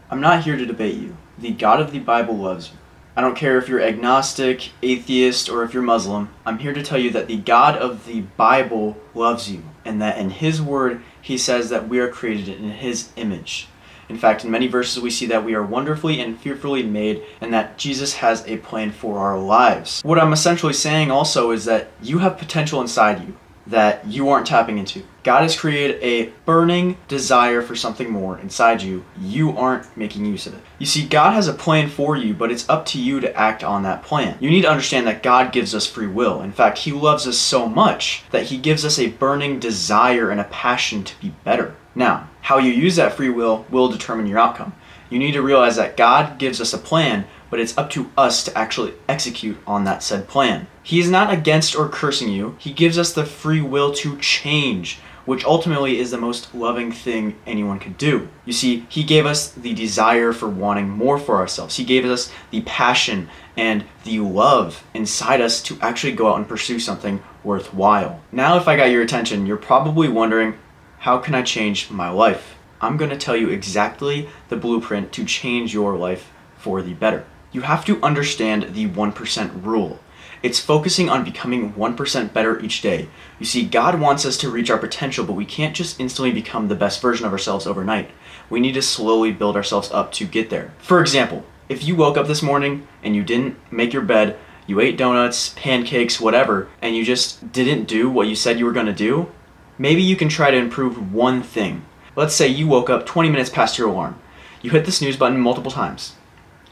I'm not here to debate you. The God of the Bible loves you. I don't care if you're agnostic, atheist, or if you're Muslim. I'm here to tell you that the God of the Bible loves you, and that in His Word, He says that we are created in His image. In fact, in many verses we see that we are wonderfully and fearfully made, and that Jesus has a plan for our lives. What I'm essentially saying also is that you have potential inside you that you aren't tapping into. God has created a burning desire for something more inside you. You aren't making use of it. You see, God has a plan for you, but it's up to you to act on that plan. You need to understand that God gives us free will. In fact, He loves us so much that He gives us a burning desire and a passion to be better. Now, how you use that free will determine your outcome. You need to realize that God gives us a plan, but it's up to us to actually execute on that said plan. He is not against or cursing you. He gives us the free will to change, which ultimately is the most loving thing anyone could do. You see, He gave us the desire for wanting more for ourselves. He gave us the passion and the love inside us to actually go out and pursue something worthwhile. Now, if I got your attention, you're probably wondering, how can I change my life? I'm going to tell you exactly the blueprint to change your life for the better. You have to understand the 1% rule. It's focusing on becoming 1% better each day. You see, God wants us to reach our potential, but we can't just instantly become the best version of ourselves overnight. We need to slowly build ourselves up to get there. For example, if you woke up this morning and you didn't make your bed, you ate donuts, pancakes, whatever, and you just didn't do what you said you were going to do, maybe you can try to improve one thing. Let's say you woke up 20 minutes past your alarm. You hit the snooze button multiple times.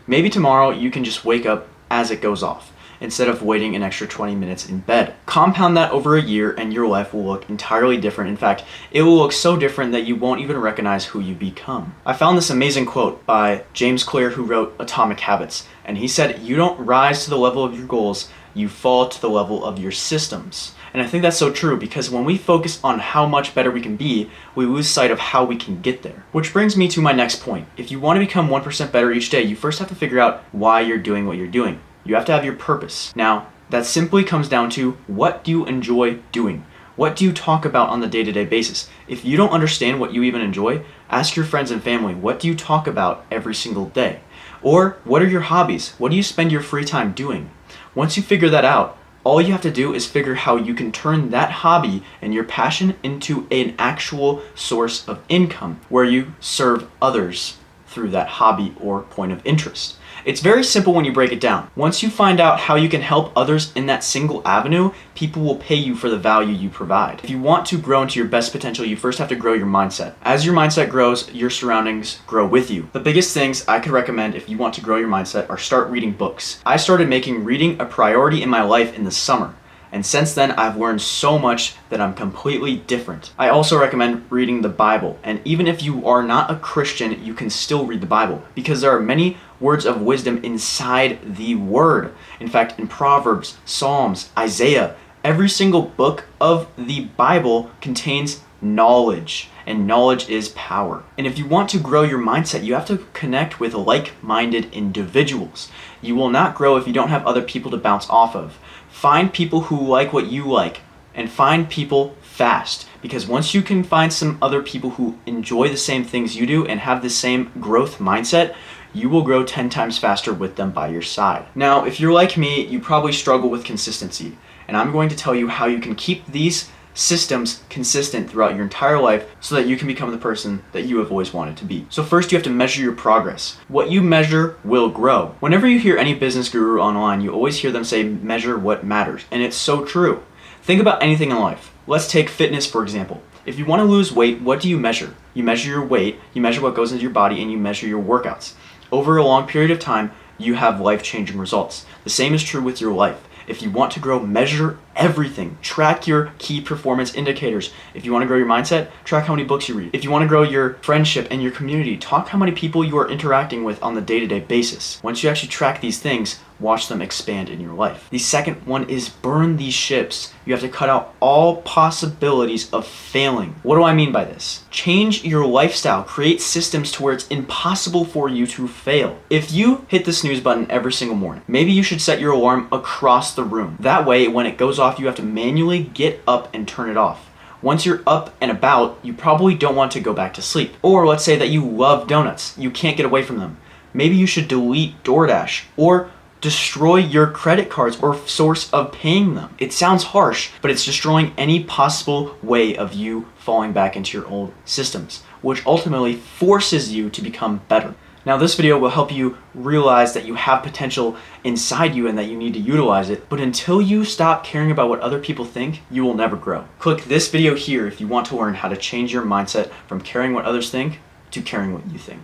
Maybe tomorrow you can just wake up as it goes off, instead of waiting an extra 20 minutes in bed. Compound that over a year and your life will look entirely different. In fact, it will look so different that you won't even recognize who you become. I found this amazing quote by James Clear, who wrote Atomic Habits, and he said, "You don't rise to the level of your goals, you fall to the level of your systems." And I think that's so true, because when we focus on how much better we can be, we lose sight of how we can get there. Which brings me to my next point. If you want to become 1% better each day, you first have to figure out why you're doing what you're doing. You have to have your purpose. Now, that simply comes down to, what do you enjoy doing? What do you talk about on the day-to-day basis? If you don't understand what you even enjoy, ask your friends and family, what do you talk about every single day? Or, what are your hobbies? What do you spend your free time doing? Once you figure that out, all you have to do is figure how you can turn that hobby and your passion into an actual source of income where you serve others through that hobby or point of interest. It's very simple when you break it down. Once you find out how you can help others in that single avenue, people will pay you for the value you provide. If you want to grow into your best potential, you first have to grow your mindset. As your mindset grows, your surroundings grow with you. The biggest things I could recommend if you want to grow your mindset are start reading books. I started making reading a priority in my life in the summer. And since then, I've learned so much that I'm completely different. I also recommend reading the Bible. And even if you are not a Christian, you can still read the Bible, because there are many words of wisdom inside the Word. In fact, in Proverbs, Psalms, Isaiah, every single book of the Bible contains knowledge, and knowledge is power. And if you want to grow your mindset, you have to connect with like-minded individuals. You will not grow if you don't have other people to bounce off of. Find people who like what you like, and find people fast, because once you can find some other people who enjoy the same things you do and have the same growth mindset, you will grow 10 times faster with them by your side. Now, if you're like me, you probably struggle with consistency, and I'm going to tell you how you can keep these systems consistent throughout your entire life so that you can become the person that you have always wanted to be. So first, you have to measure your progress. What you measure will grow. Whenever you hear any business guru online, you always hear them say, measure what matters. And it's so true. Think about anything in life. Let's take fitness, for example. If you want to lose weight, what do you measure? You measure your weight, you measure what goes into your body, and you measure your workouts. Over a long period of time, you have life-changing results. The same is true with your life. If you want to grow, measure everything. Track your key performance indicators. If you want to grow your mindset, track how many books you read. If you want to grow your friendship and your community, talk how many people you are interacting with on the day-to-day basis. Once you actually track these things, watch them expand in your life. The second one is burn these ships. You have to cut out all possibilities of failing. What do I mean by this? Change your lifestyle. Create systems to where it's impossible for you to fail. If you hit the snooze button every single morning, maybe you should set your alarm across the room. That way, when it goes off, you have to manually get up and turn it off. Once you're up and about, you probably don't want to go back to sleep. Or let's say that you love donuts. You can't get away from them. Maybe you should delete DoorDash or destroy your credit cards or source of paying them. It sounds harsh, but it's destroying any possible way of you falling back into your old systems, which ultimately forces you to become better. Now, this video will help you realize that you have potential inside you and that you need to utilize it, but until you stop caring about what other people think, you will never grow. Click this video here if you want to learn how to change your mindset from caring what others think to caring what you think.